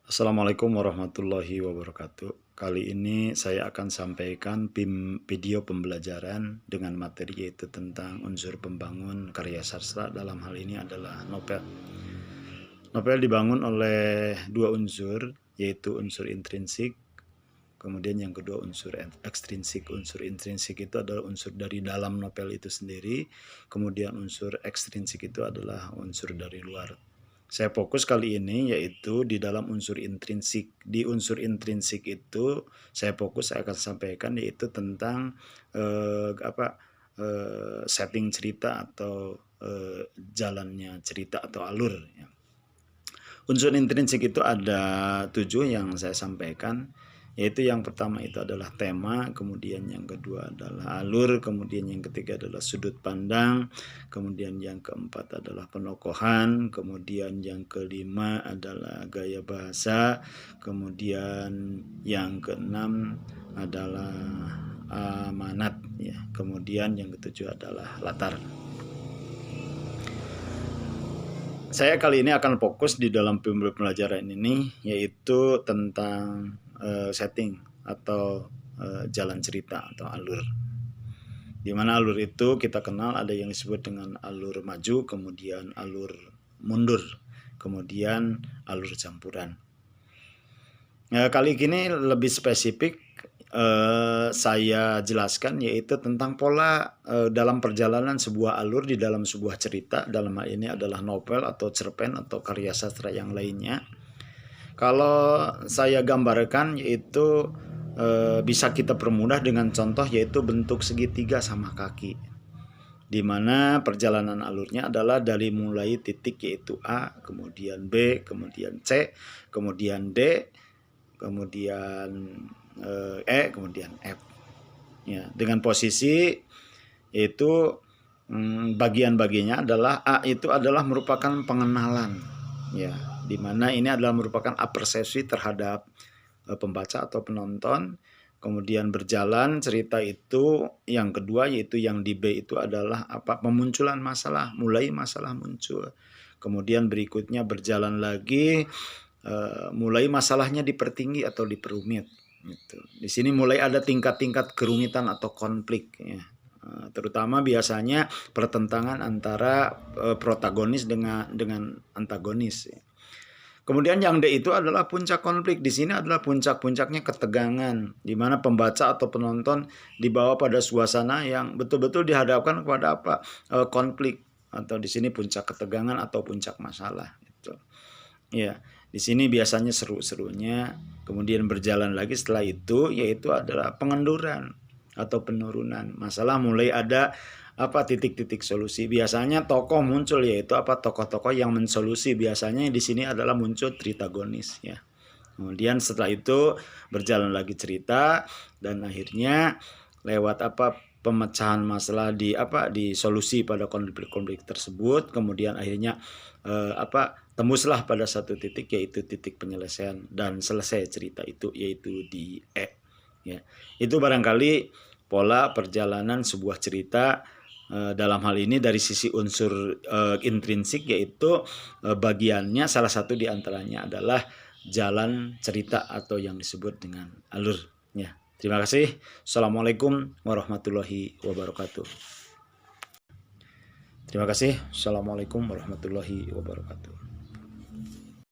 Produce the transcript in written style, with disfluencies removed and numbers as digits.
Assalamualaikum warahmatullahi wabarakatuh. Kali ini saya akan sampaikan video pembelajaran dengan materi yaitu tentang unsur pembangun karya sastra. Dalam hal ini adalah novel. Novel dibangun oleh dua unsur, yaitu unsur intrinsik, kemudian yang kedua unsur ekstrinsik. Unsur intrinsik itu adalah unsur dari dalam novel itu sendiri, kemudian unsur ekstrinsik itu adalah unsur dari luar. Saya fokus kali ini yaitu di dalam unsur intrinsik. Di unsur intrinsik itu saya akan sampaikan yaitu tentang setting cerita atau jalannya cerita atau alur. Unsur intrinsik itu ada 7 yang saya sampaikan, yaitu yang pertama itu adalah tema, kemudian yang kedua adalah alur, kemudian yang ketiga adalah sudut pandang, kemudian yang keempat adalah penokohan, kemudian yang kelima adalah gaya bahasa, kemudian yang keenam adalah amanat, ya. Kemudian yang ketujuh adalah latar. Saya kali ini akan fokus di dalam pembelajaran ini yaitu tentang setting atau jalan cerita atau alur. Di mana alur itu kita kenal ada yang disebut dengan alur maju, kemudian alur mundur, kemudian alur campuran. Kali ini lebih spesifik saya jelaskan yaitu tentang pola dalam perjalanan sebuah alur di dalam sebuah cerita. Dalam hal ini adalah novel atau cerpen atau karya sastra yang lainnya. Kalau saya gambarkan yaitu bisa kita permudah dengan contoh yaitu bentuk segitiga sama kaki, di mana perjalanan alurnya adalah dari mulai titik yaitu A, kemudian B, kemudian C, kemudian D, kemudian E, kemudian F. Ya, dengan posisi yaitu bagian-bagiannya adalah A itu adalah merupakan pengenalan, ya, di mana ini adalah merupakan apresiasi terhadap pembaca atau penonton. Kemudian berjalan cerita itu yang kedua yaitu yang di B itu adalah pemunculan masalah, mulai masalah muncul. Kemudian berikutnya berjalan lagi mulai masalahnya dipertinggi atau diperumit. Gitu. Di sini mulai ada tingkat-tingkat kerumitan atau konflik, ya. Terutama biasanya pertentangan antara protagonis dengan antagonis. Ya. Kemudian yang D itu adalah puncak konflik. Di sini adalah puncak-puncaknya ketegangan, di mana pembaca atau penonton dibawa pada suasana yang betul-betul dihadapkan kepada konflik, atau di sini puncak ketegangan atau puncak masalah. Gitu. Ya, di sini biasanya seru-serunya. Kemudian berjalan lagi setelah itu yaitu adalah pengenduran atau penurunan. Masalah mulai ada titik-titik solusi. Biasanya tokoh muncul yaitu tokoh-tokoh yang mensolusi. Biasanya di sini adalah muncul tritagonis, ya. Kemudian setelah itu berjalan lagi cerita dan akhirnya lewat pemecahan masalah di solusi pada konflik-konflik tersebut. Kemudian akhirnya tembuslah pada satu titik yaitu titik penyelesaian dan selesai cerita itu yaitu di E, ya. Itu barangkali pola perjalanan sebuah cerita dalam hal ini dari sisi unsur intrinsik, yaitu bagiannya salah satu diantaranya adalah jalan cerita atau yang disebut dengan alur, ya. Terima kasih. Assalamualaikum warahmatullahi wabarakatuh. Terima kasih. Assalamualaikum warahmatullahi wabarakatuh.